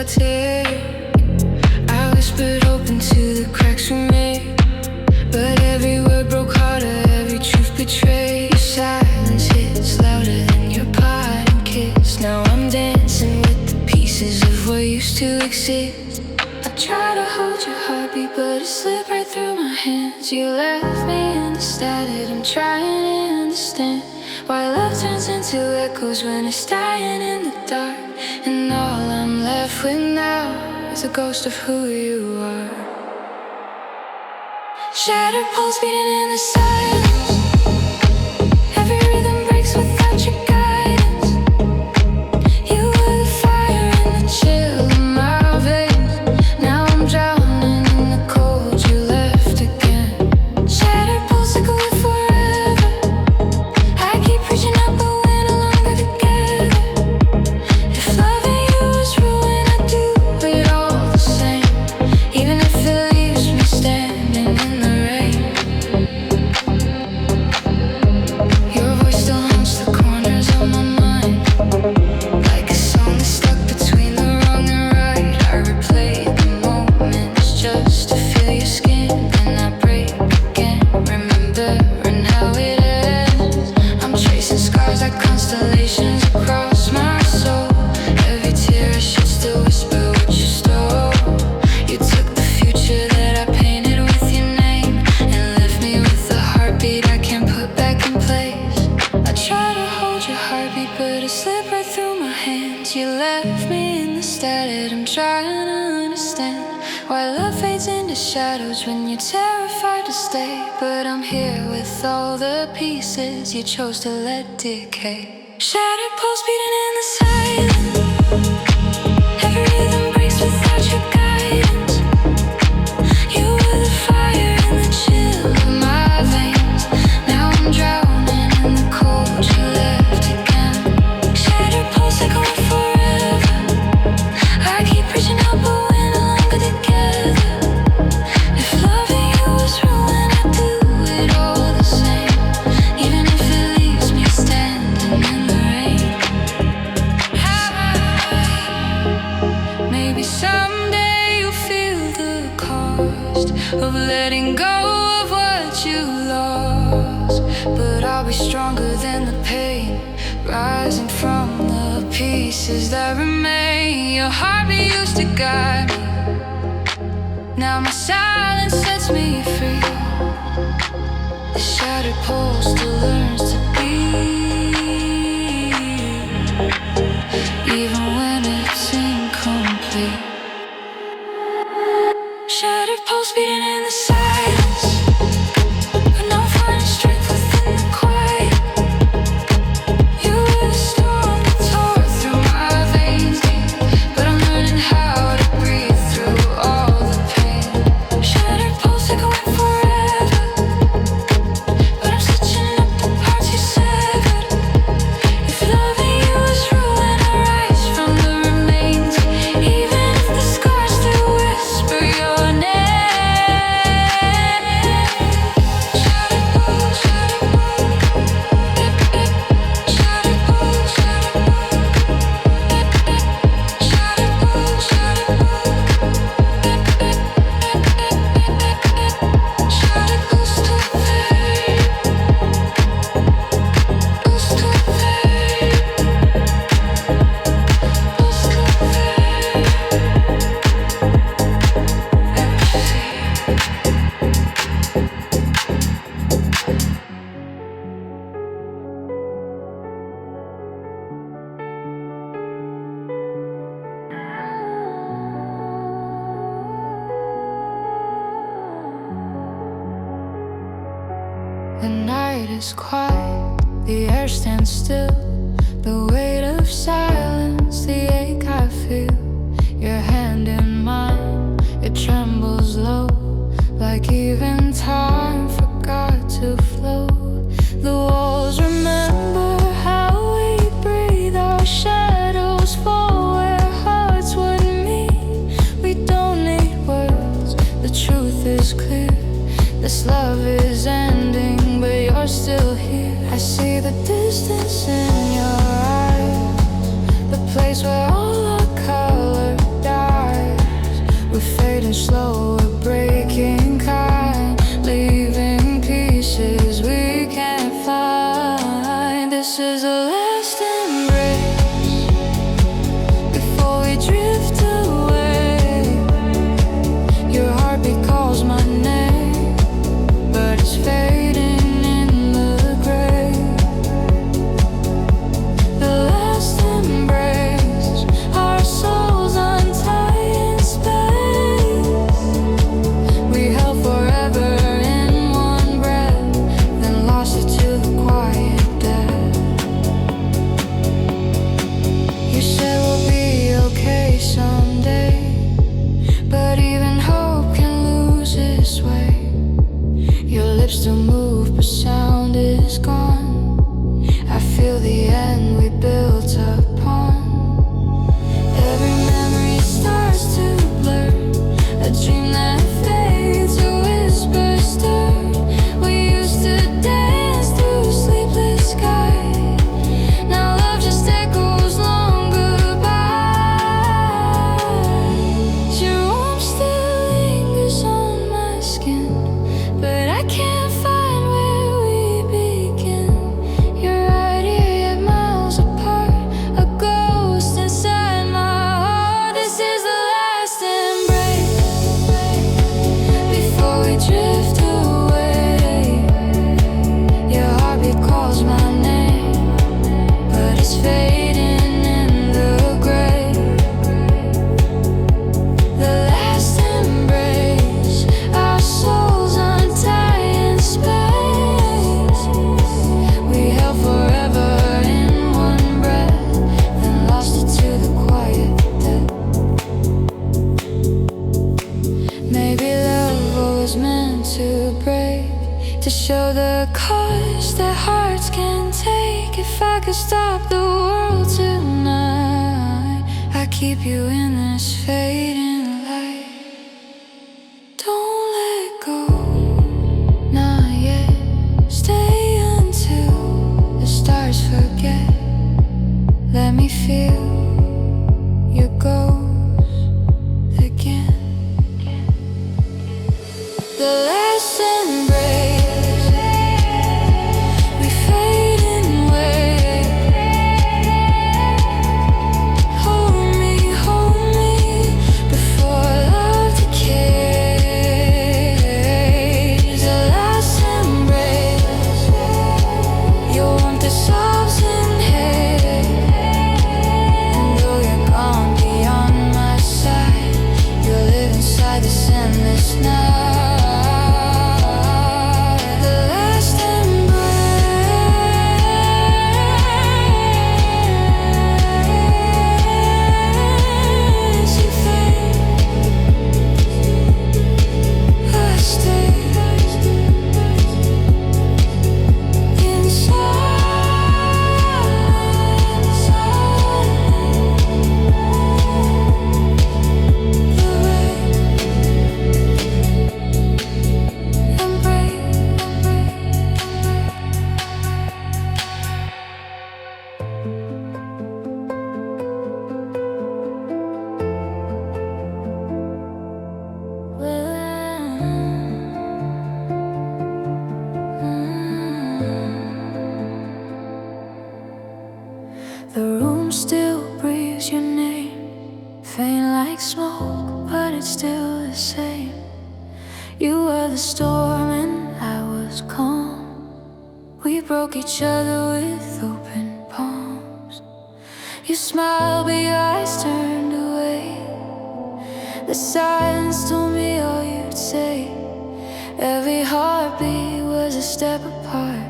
take. I whispered hope into the cracks we made, but every word broke harder, every truth betrayed. Your silence hits louder than your parting kiss. Now I'm dancing with the pieces of what used to exist. I try to hold your heartbeat, but it slipped right through my hands. You left me in the static, I'm trying to understand why love turns into echoes when it's dying in the dark. And all I'm left with now is a ghost of who you are. Shattered pulse beating in the silence. Every rhythm breaks without your guidance. You were the fire and the chill in my veins. Now I'm drowning in the cold you left again. Shattered pulse like a whip forever. I keep reaching out but we're no longer together. If loving you was ruin, I'd do it all the same, even if it leaves me standing in the rain. Your voice still haunts the corners of my mind, like a song that's stuck between the wrong and right. I replay the moments just to feel your skin, then I break again, remembering how it ends. I'm tracing scars like constellations across my soul. Every tear I shed still whisper what you stole. You took the future that I painted with your name and left me with a heartbeat I can't put back in place. I try to hold your heartbeat, but it slipped right through my hands. You left me in the static, I'm trying to understand why love fades into shadows when you're terrified to stay. But I'm here with all the pieces you chose to let decay. Shattered pulse beating in the silence. Every rhythm breaks without your guidance. You were the fire and the chill of my veins. Now I'm drowning in the cold you left again. Shattered pulse like a whip forever. I keep reaching out but we're no longer together. If loving you was ruin, I'd do it all the same, even if it leaves me standing in the rain. Maybe someday you'll feel the cost of letting go of what you lost. But I'll be stronger than the pain, rising from the pieces that remain. Your heartbeat used to guide me, now my silence sets me free. The shattered pole still learns to be, even when it's incomplete. Shattered pulse beating in the silence, but now I'm finding strength within the quiet. You were the storm that tore through my veins deep, but I'm learning how to breathe through all the pain. Shattered pulse like a whip forever, but I'm stitching up the parts you severed. If loving you is ruin, I rise from the remains, even if the scars still whisper your name. Shattered pulse, shattered pulse, shattered pulse, shattered pulse, shattered pulse, shattered pulse, shattered pulse to fade, pulse to fade, pulse to The night is quiet, the air stands still. The weight of silence, the ache I feel. Your hand in mine, it trembles low, like even time forgot to flow. The walls remember how we breathe, our shadows fall where hearts would meet. We don't need words, the truth is clear. This love is ending, but you're still here. I see the distance in your eyes, the place where all our color dies. show the cost that hearts can take. If I could stop the world tonight, I'd keep you in this fading light. Don't let go, not yet. Stay until the stars forget. Let me feel your ghost again. The last embrace, we fade away. Hold me before love decays. The last embrace, you want the sobs in head. And though you're gone beyond my sight, you live inside this endless night. The room still breathes your name, faint like smoke, but it's still the same. You were the storm and I was calm. We broke each other with open palms. You smiled but your eyes turned away. The silence told me all you'd say. Every heartbeat was a step apart.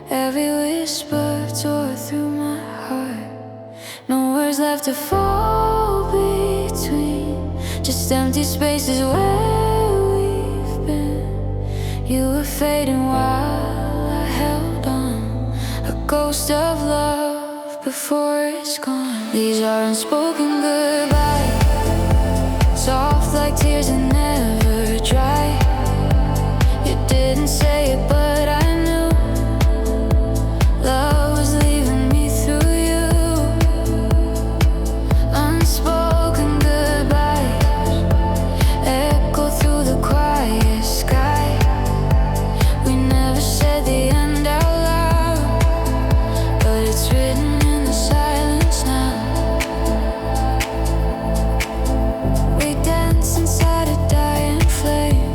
Every whisper tore through my heart. No words left to fall between, just empty spaces where we've been. You were fading while I held on, a ghost of love before it's gone. These are unspoken goodbyes, soft like tears that never dry. You didn't say it, but I knew love was leaving me through you. Unspoken goodbyes echo through the quiet sky. We never said the end out loud, but it's written in the silence now. We dance inside a dying flame,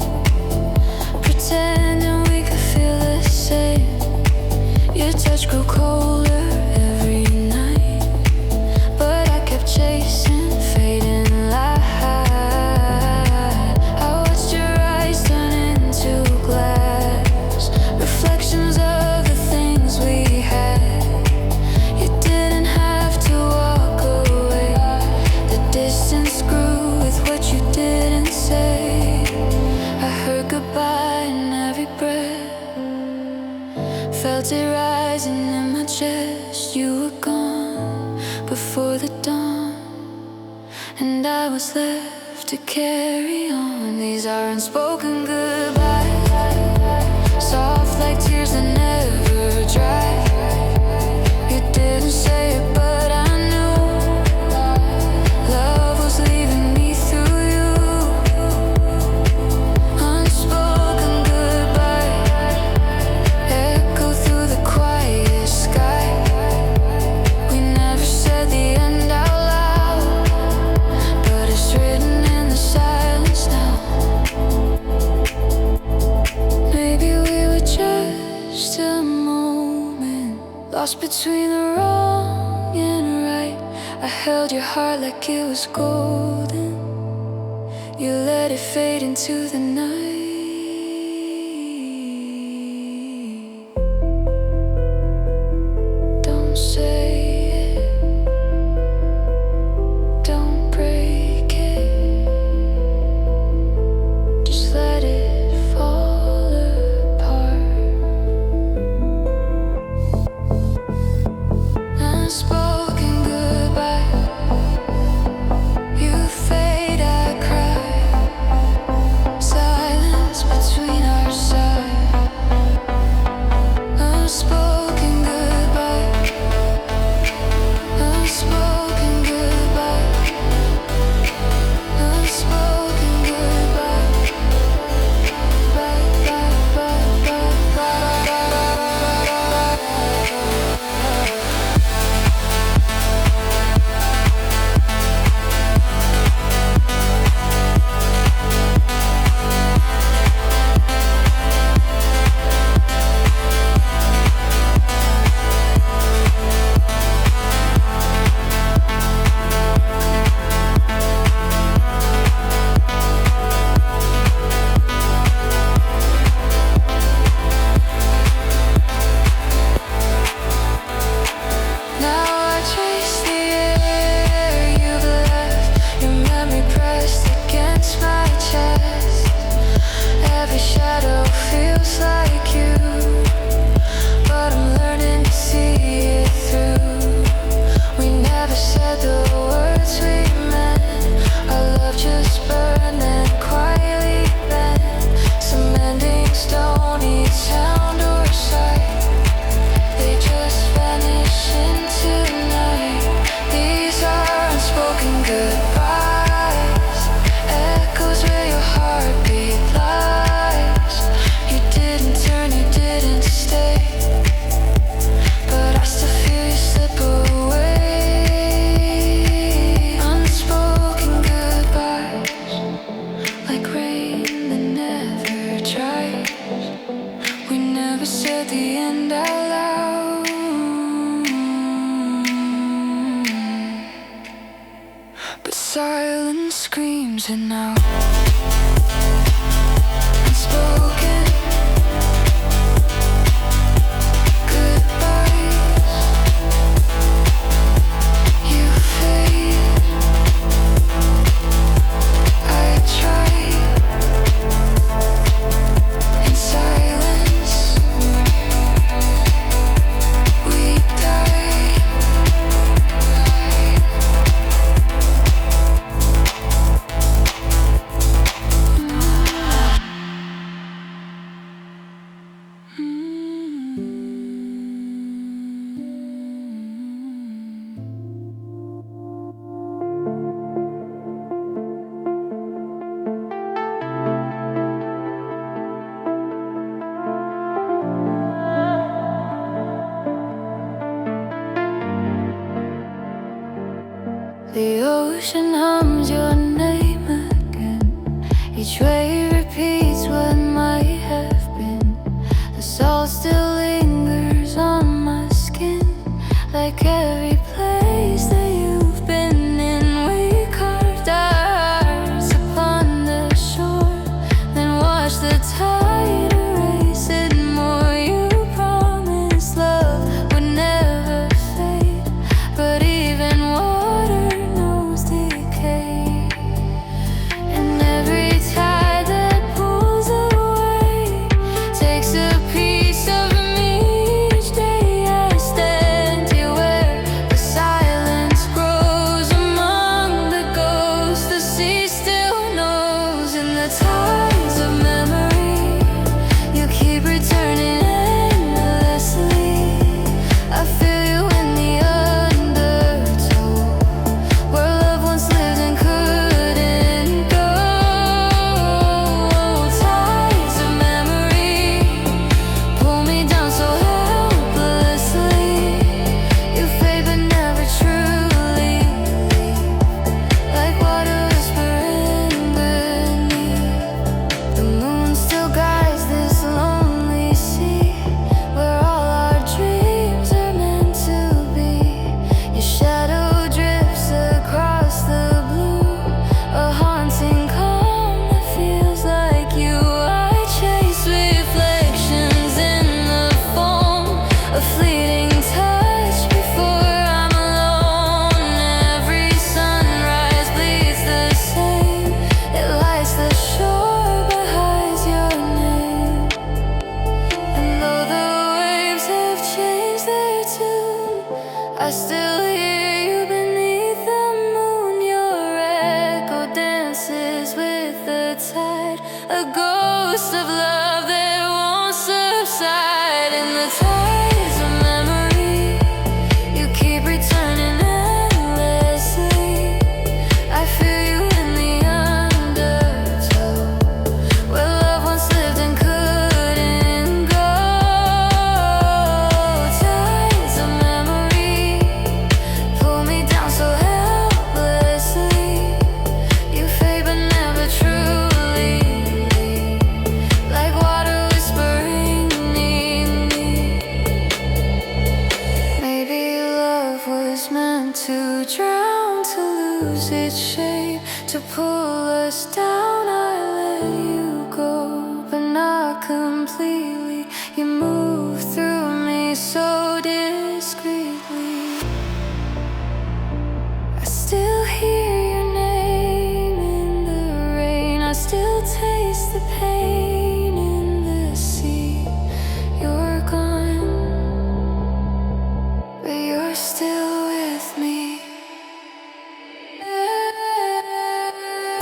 pretending we could feel the same. Your touch grew colder every night, but I kept chasing fading light. I watched your eyes turn into glass, reflections of the things we had. You didn't have to walk away. The distance grew with what you didn't say. I heard goodbye in every breath, felt it rising in my chest. You were gone before the dawn, and I was left to carry on. These are unspoken goodbyes, soft like tears that never dry. You didn't say it, but I knew love was leaving me through you. Unspoken goodbyes echo through the quiet sky. We never said the end out loud, but it's written in the silence now. Maybe we were just a moment, lost between the wrong and right. I held your heart like it was golden. You let it fade into the night. Don't say it, don't break it, just let it fall apart. silence screams it now. Unspoken goodbyes. You fade. I try in silence. We die. The ocean hums your name again. Each wave repeats what might have been. The salt still lingers on my skin, like every place that you've been in. We carved our hearts upon the shore, then watched the tide erase it more. You promised love would never fade, but even water knows decay. And every tide that pulls away takes a piece of me. Each day I stand here where the silence grows among the ghosts. The sea still knows. In the tides of memory, you keep returning endlessly. I feel you in the undertow, where loved ones lived and couldn't go. Tides of memory pull me down so helplessly. You fade but never truly leave, like water whispering beneath. The moon still guides this lonely sea, where all our dreams are meant to be. Your shadow drifts across the blue, a haunting calm that feels like you. I chase reflections in the foam, a fleeting touch before I'm alone. Every sunrise bleeds the same. It lights the shore but hides your name. And though the waves have changed their tune, I still hear you beneath the moon. Your echo dances with the tide, a ghost of love that won't subside. In the tides of memory, you keep returning endlessly. I feel you in the undertow, where loved ones lived and couldn't go. Tides of memory pull me down so helplessly. You fade but never truly leave, like water whispering beneath me. Maybe love was meant to drown, to lose its shape, to pull us down. I let you go, but not completely. You move through me so discreetly. I still hear your name in the rain. I still taste the pain in the sea. You're gone, but you're still with me.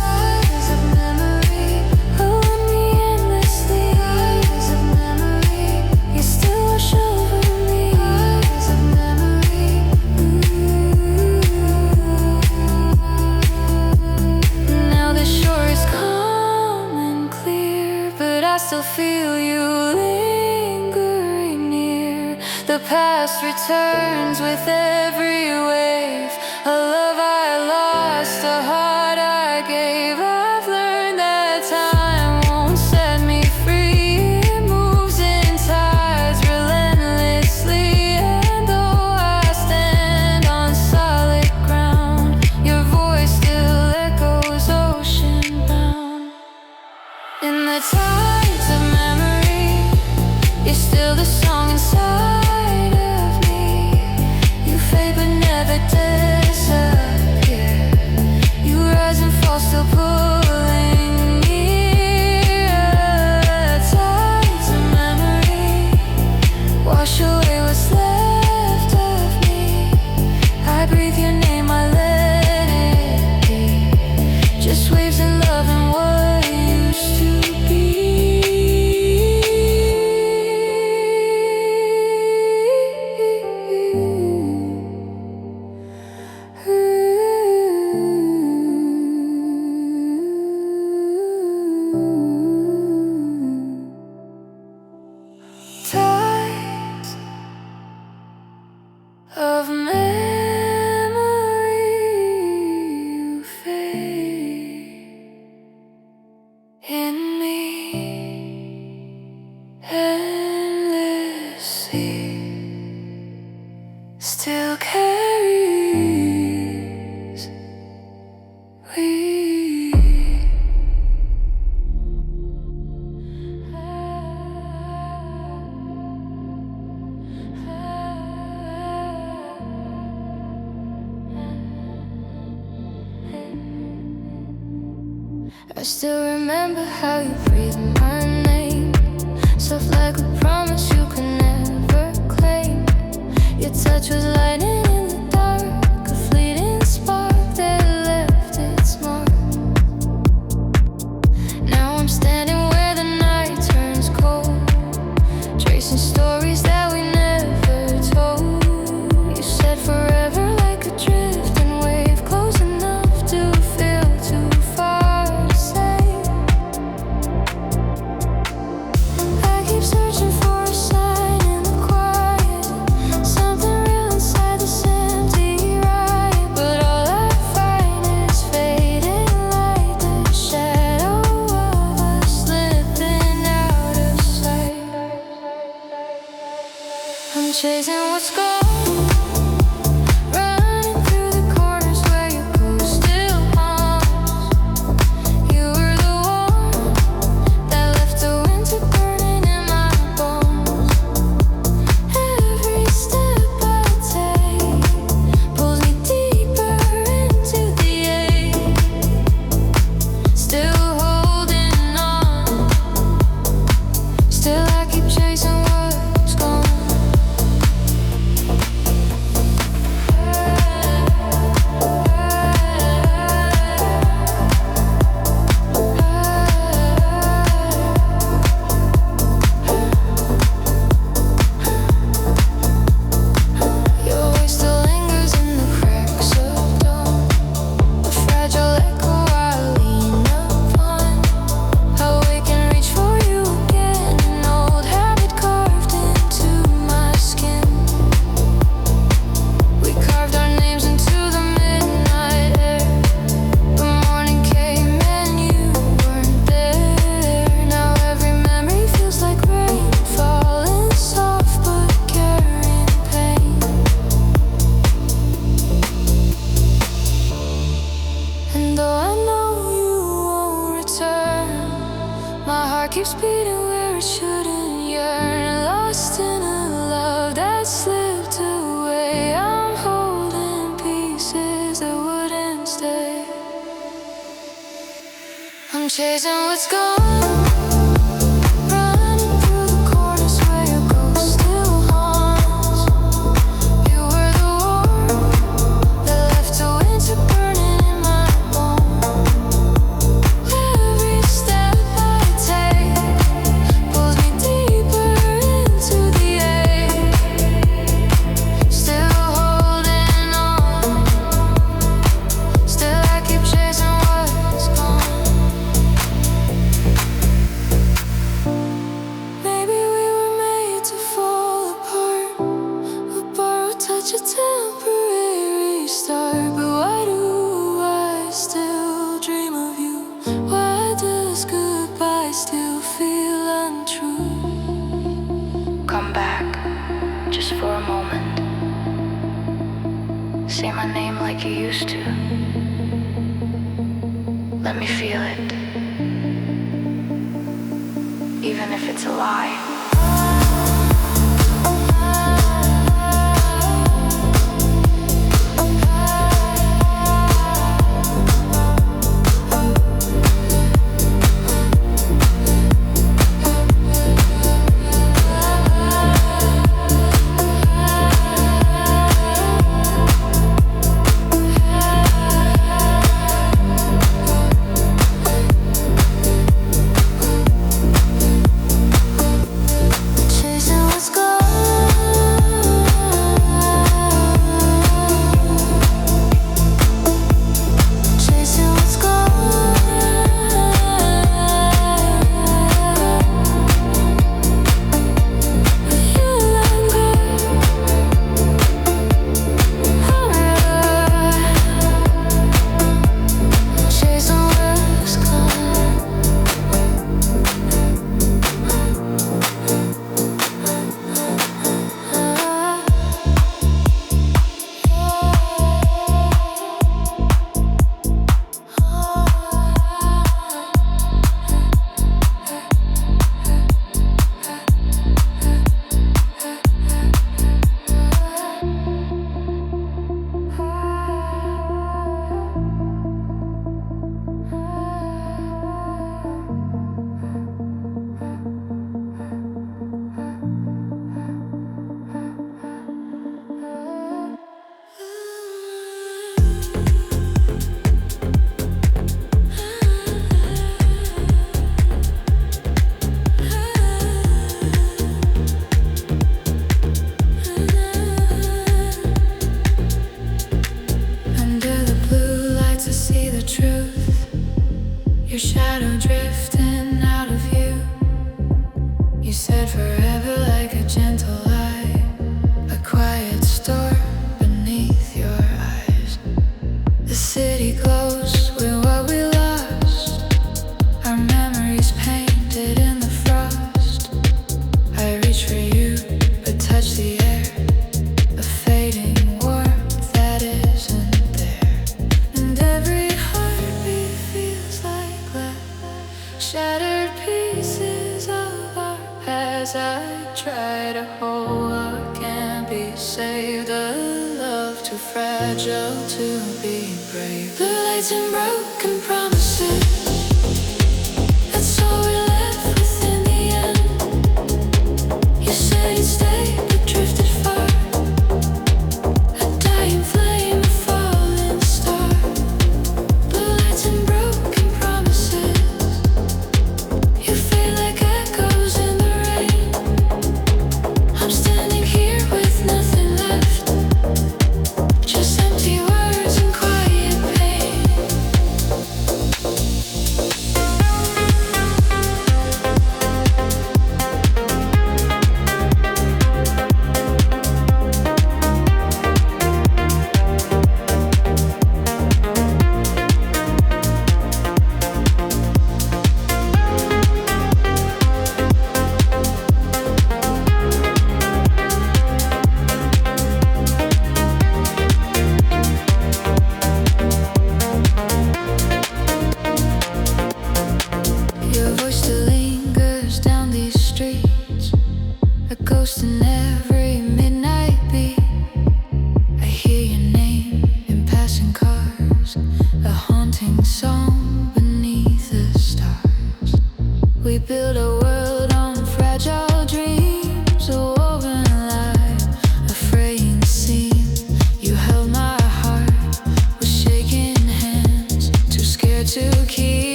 Eyes of memory, hold me endlessly. Eyes of memory, you still wash over me. Eyes of memory, now the shore is calm and clear, but I still feel you lingering near. The past returns with every wave, a love I lost, a heart I gave. I've learned that time won't set me free. It moves in tides relentlessly, and though I stand on solid ground, your voice still Tides of memory, you're still the song inside of me. You fade but never disappear. You rise and fall, still pulling near. Tides of memory, wash away what's left of me. I breathe your name, I let it be. Just waves and love and what used to be. Tides of memory, you fade in me endlessly, still carries we. I still remember how you breathed my name, stuff like a promise you could never claim. Your touch was lightning in the dark, a fleeting spark that left its mark. Now I'm standing where the night turns cold, tracing stories that we never told. You said forever like a drifting wave, close enough to feel too far to say. I keep searching for a sign in the quiet, something real inside this empty riot. But all I find is fading light, the shadow of us slipping out of sight. I'm chasing what's gone, running through the corners where your ghost still haunts. You were the warmth that left the winter burning in my bones. Every step I take pulls me deeper into the ache. Still holding on, still I keep chasing what's gone. Your voice still lingers in the cracks of dawn, a fragile echo I lean upon. I wake and reach for you again, an old habit carved into my skin. We carved our names into the midnight air. The morning came and you weren't there. Now every memory feels like rain, falling soft but carrying pain. And though I know you won't return, my heart keeps beating where it shouldn't yearn. Lost in a love that slipped away, I'm holding pieces that wouldn't stay. I'm chasing what's gone, running through the corners where your ghost still haunts. You were the warmth that left the winter burning in my bones. Every step I take pulls me deeper into the ache. Still holding on, still I keep chasing what's gone. Maybe we were made to fall apart, a borrowed touch, a temporary start. But why do I still dream of you? Why does goodbye still feel untrue? Come back, just for a moment. Say my name like you used to. Let me feel it. even if it's a lie.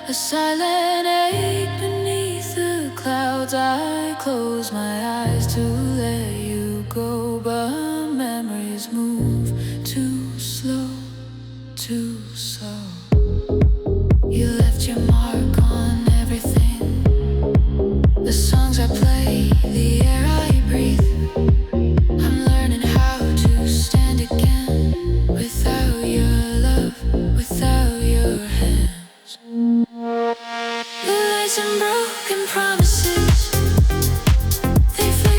A silent ache beneath the clouds. I close my eyes to let you go, but memories move too slow, too slow. You left your mark on everything. The songs I play, the air I breathe. I'm learning how to stand again without your love, without your hands. The lights and broken promises, they fade.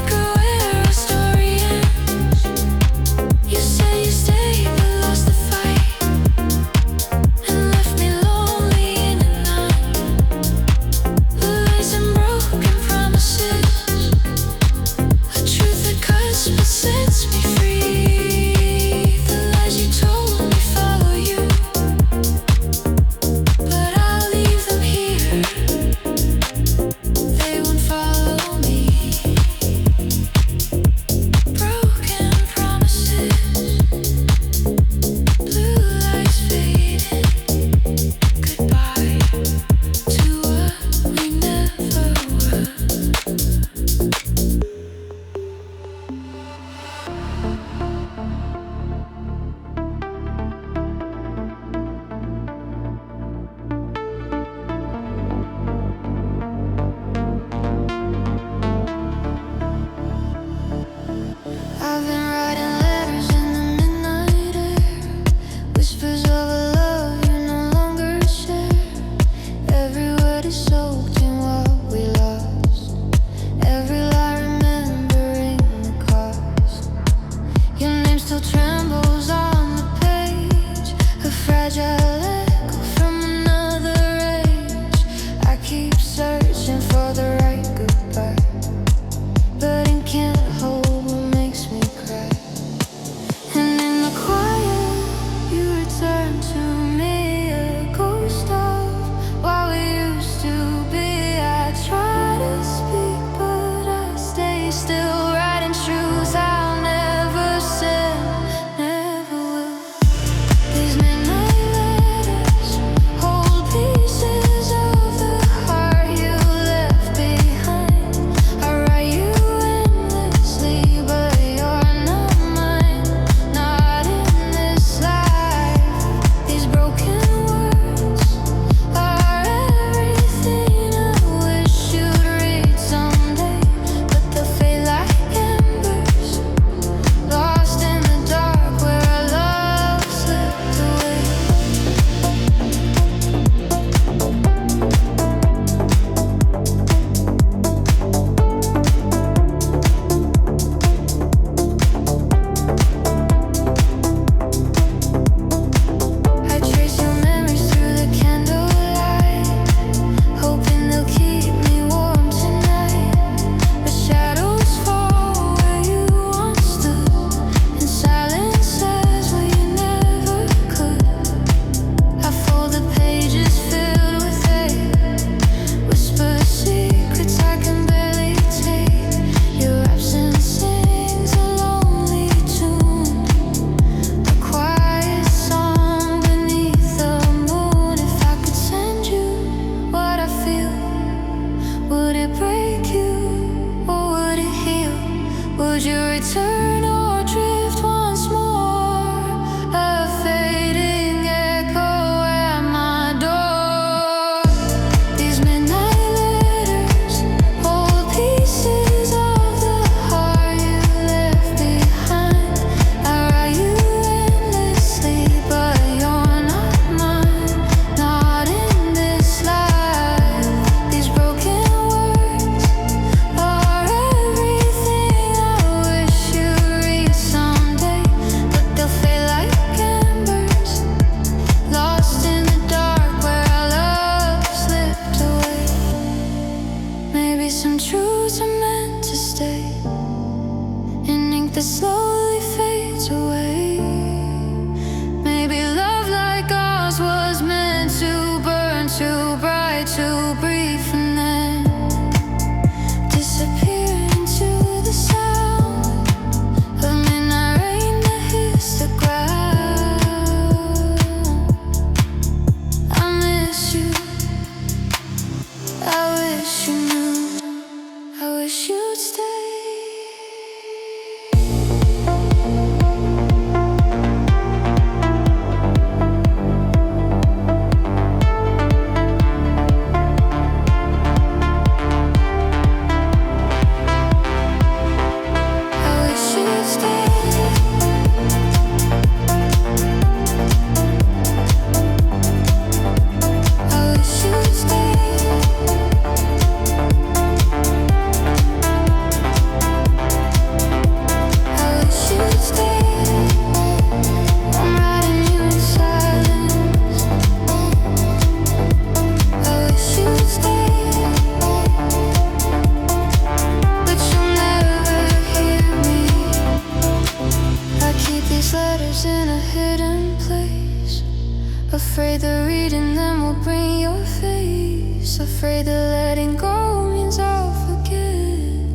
Afraid that reading them will bring your face. Afraid that letting go means I'll forget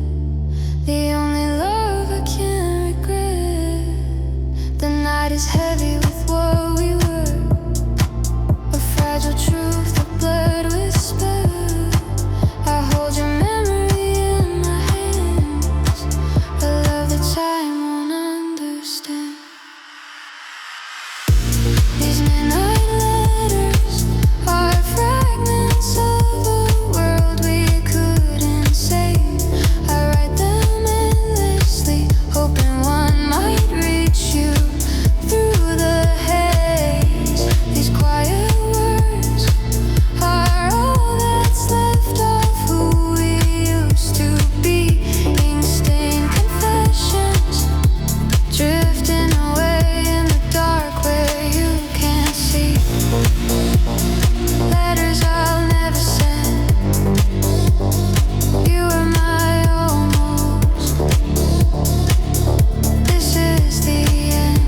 the only love I can't regret. The night is heavy with what we were, a fragile truth that bled with spell. I hold your memory in my hands, a love that time won't understand. These midnight letters are fragments of a world we couldn't save. I write them endlessly, hoping one might reach you through the haze. These quiet words are all that's left of who we used to be. Ink-stained confessions, drifting away in the dark where you can't see. Letters I'll never send. You were my almost. This is the end.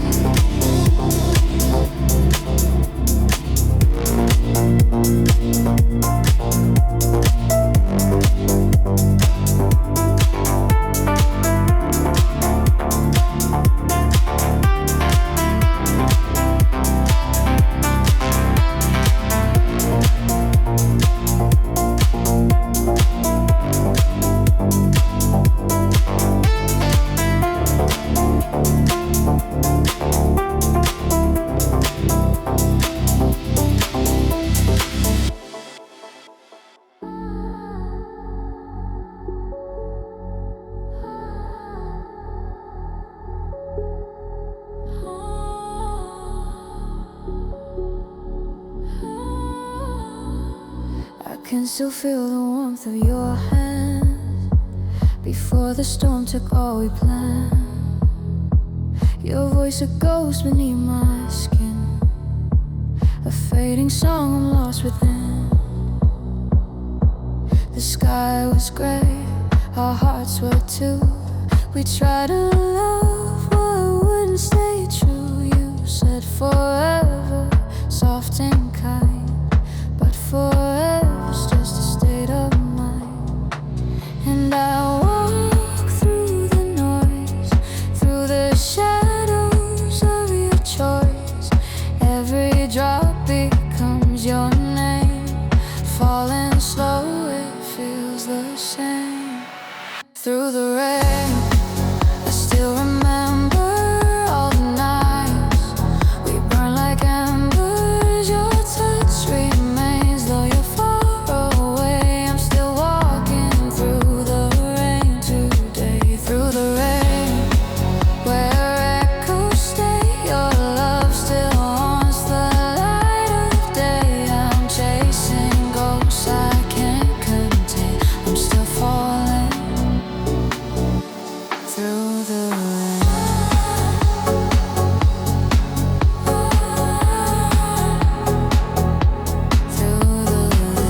I can still feel the warmth of your hand before the storm took all we planned. Your voice a ghost beneath my skin, a fading song I'm lost within. The sky was gray, our hearts were too. We tried to love what wouldn't stay true. You said forever, soft and kind, but forever's just a state of mind. And I walk through the noise, through the shadows of your choice. Every drop becomes your name, falling slow, it feels the same. Through the rain, I still remember all the nights we burned like embers. Your touch remains, though you're far away. I'm still walking through the rain today. Through the rain, where echoes stay, your love still haunts the light of day. I'm chasing ghosts I can't contain. I'm still falling through the rain. Through the rain.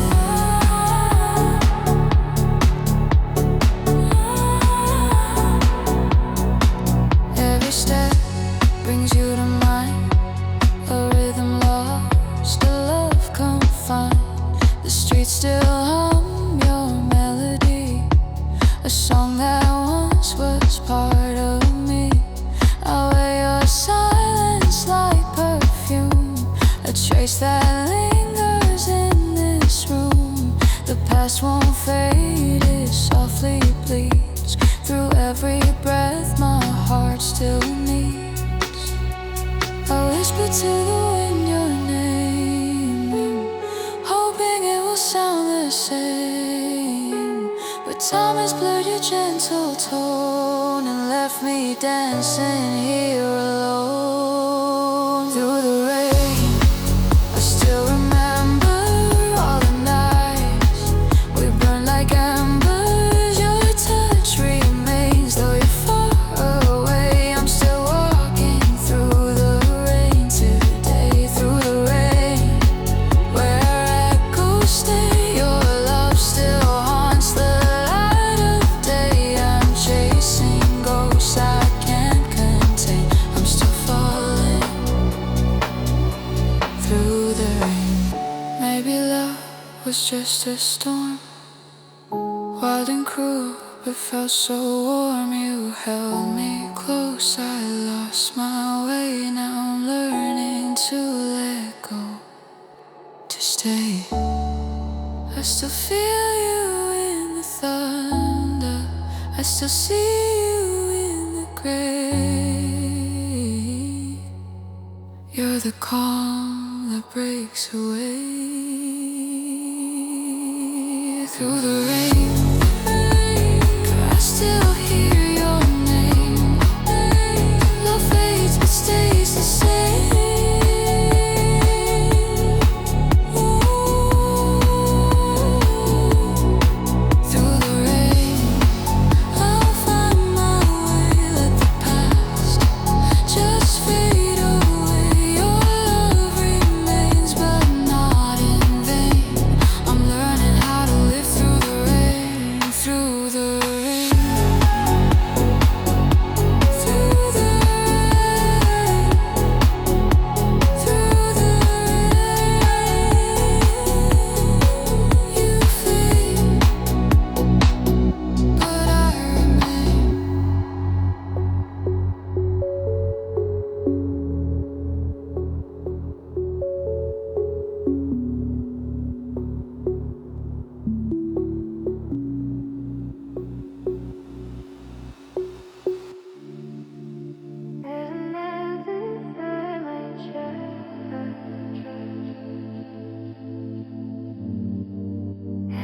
Every step brings you to mine, a rhythm lost, a love confined. The streets still hum your melody, a song that once was part of me. I wear your silence like perfume, a trace that lingers in this room. The past won't fade, it softly bleeds through every breath my heart still needs. I whisper to the wind your name, hoping it will sound the same. But time has blurred your gentle tone and left me dancing here alone. Through the rain, I still remember all the nights we burned like embers. Your touch remains, though you're far away. I'm still walking through the rain today. Through the rain, where echoes stay, your love still haunts the light of day. I'm chasing ghosts I can't contain. I'm was just a storm, wild and cruel, but felt so warm. You held me close, I lost my way. Now I'm learning to let go, to stay. I still feel you in the thunder, I still see you in the gray. You're the calm that breaks away through the rain. I still hear your name. Love fades but stays the same. Through the rain, I'll find my way. Let the past just fade away. Your love remains, but not in vain. I'm learning how to live through the rain, through the rain, through the rain, through the rain. You fade, but I remain. Isn't everything I change?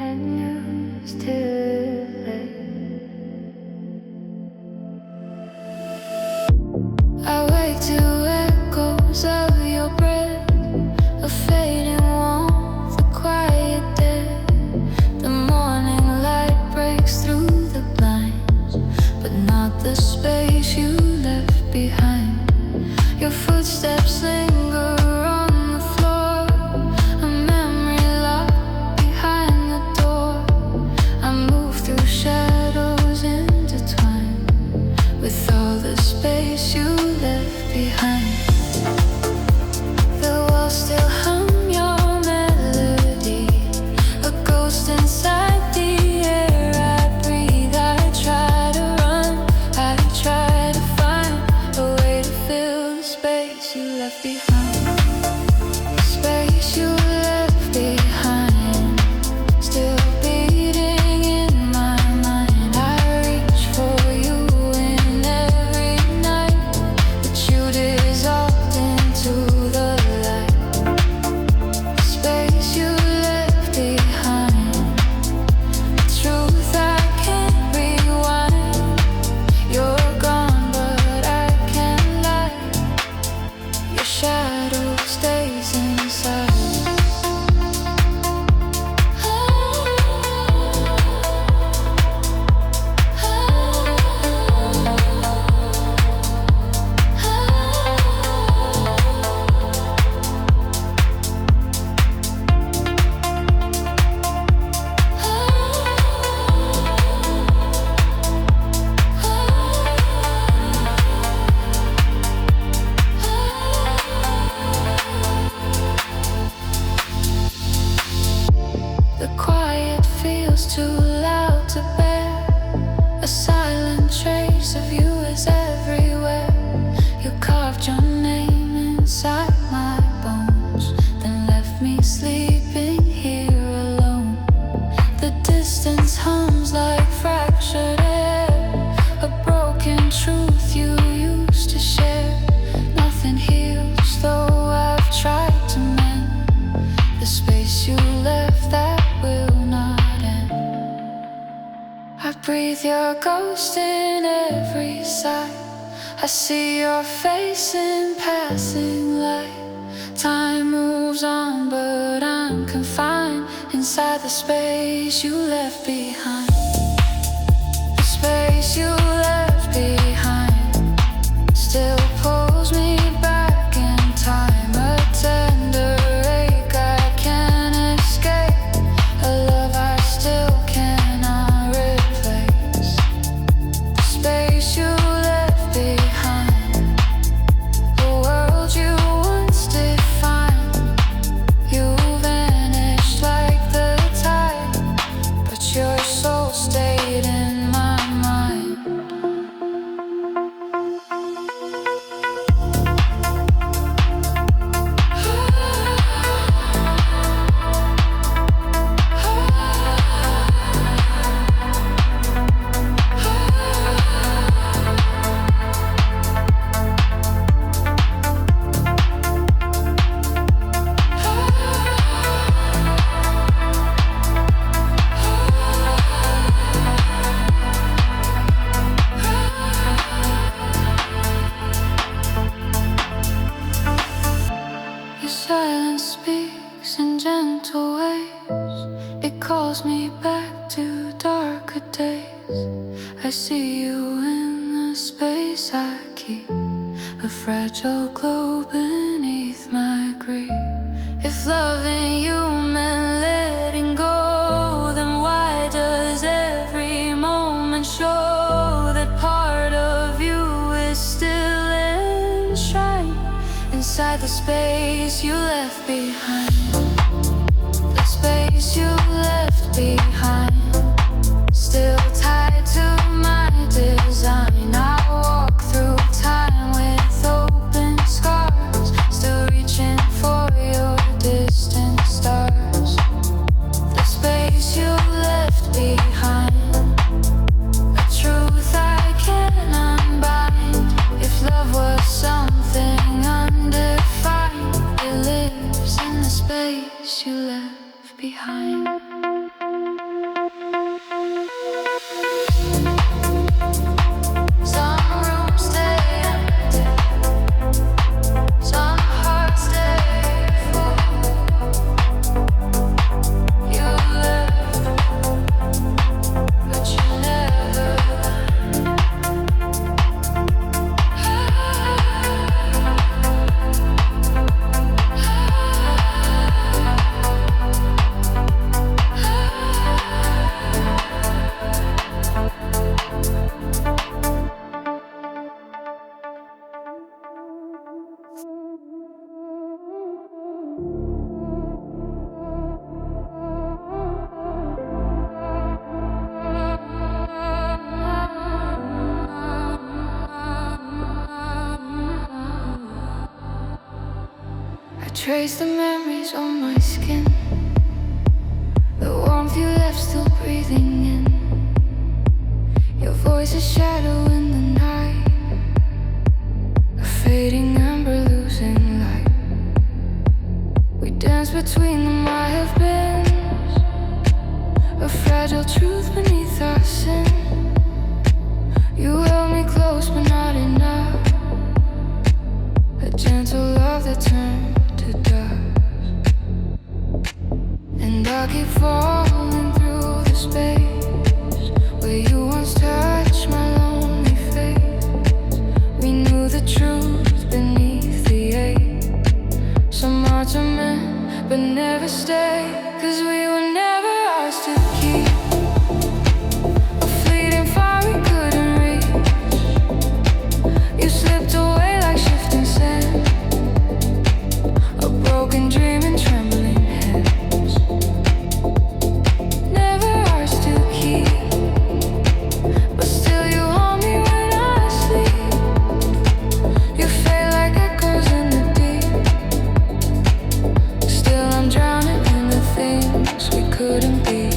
And you still I wake to echoes of your breath, a fading warmth, a quiet death. The morning light breaks through the blinds, but not the space you left behind. Your footsteps linger on the floor, a memory locked behind the door. I move through shadows intertwined with all the space you left behind. The walls still hum your melody, a ghost inside the air I breathe. I try to run, I try to find a way to fill the space you left behind. The space you left behind, still beating in my mind. I reach for you in every night, but you dissolved into the light. The space you left behind, the truth I can't rewind. You're gone, but I can't lie. Your shadow stays inside. The quiet feels too loud to bear. A silent trace of you is everywhere. You carved your name inside my bones, then left me sleeping here alone. The distance hums like fractured air, a broken truth you used to share. Nothing heals, though I've tried to mend the space you left that will not end. I breathe your ghost in every sight. I see your face in passing light. Time moves on, but I'm confined inside the space you left behind. The space you left behind still pulls me back in time. A tender ache I can't escape, a love I still cannot replace. The space you left behind, the world you once defined. You vanished like the silence speaks in gentle ways. It calls me back to darker days. I see you in the space I keep, a fragile glow beneath my grief. If loving you meant letting go, then why does every moment show that part of you is still enshrined inside the space you left behind? The space you left behind, still tied to my design. I walk through time with open scars, still reaching for your distant stars. The space you left behind, a truth I can't unbind. If love was something undefined, it lives in the space you left behind. Trace the memories on my skin, the warmth you left still breathing in. Your voice a shadow in the night, a fading ember losing light. We dance between the might have beens, a fragile truth beneath our sin. You held me close but not enough, a gentle love that turned to dust. And I keep falling through the space where you once touched my lonely face. We knew the truth beneath the ache. Some hearts are meant but never stay, 'cause we were never ours to keep. A fleeting fire we couldn't reach. You slipped away like shifting sand, a broken dream in trembling hands. Never ours to keep, but still you hold me when I sleep. You fade like echoes in the deep. Still I'm drowning in the things we couldn't be.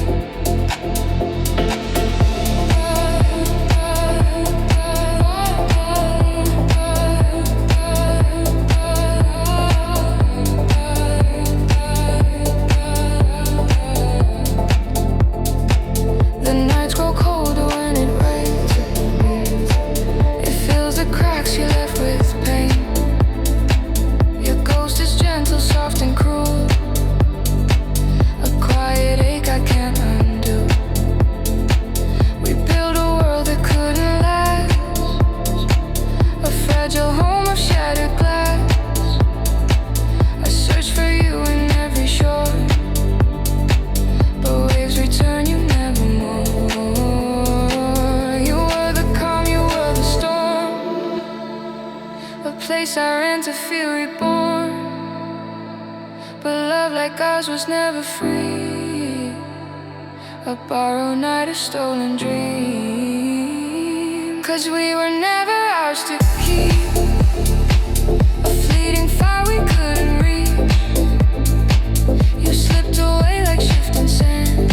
Soft and cruel, a quiet ache I can't undo. We built a world that couldn't last, a fragile home of shattered glass. I search for you in every shore, but waves return you nevermore. You were the calm, you were the storm, a place I ran to feel reborn. But love like ours was never free, a borrowed night, a stolen dream. 'Cause we were never ours to keep, a fleeting fire we couldn't reach. You slipped away like shifting sand,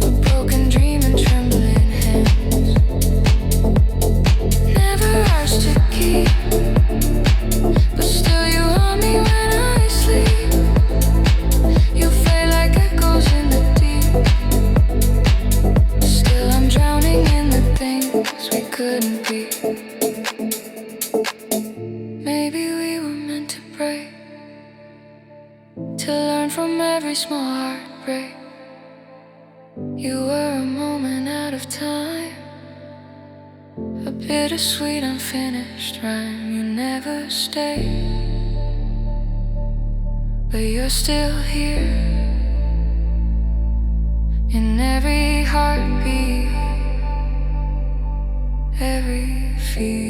a broken dream in trembling hands. Never ours to keep, but still you hold me when I sleep. You fade like echoes in the deep. Still I'm drowning in the things we couldn't be. Maybe we were meant to break. from every small heartbreak. You were a moment out of time, a bittersweet unfinished rhyme. You never stayed, but you're still here in every heartbeat, every fear.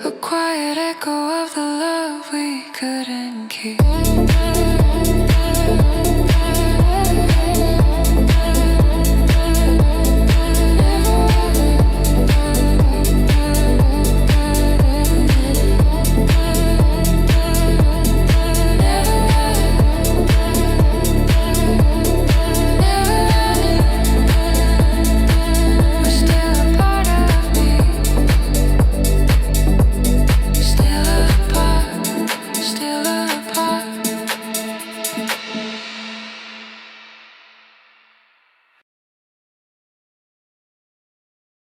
A quiet echo of the love we couldn't keep.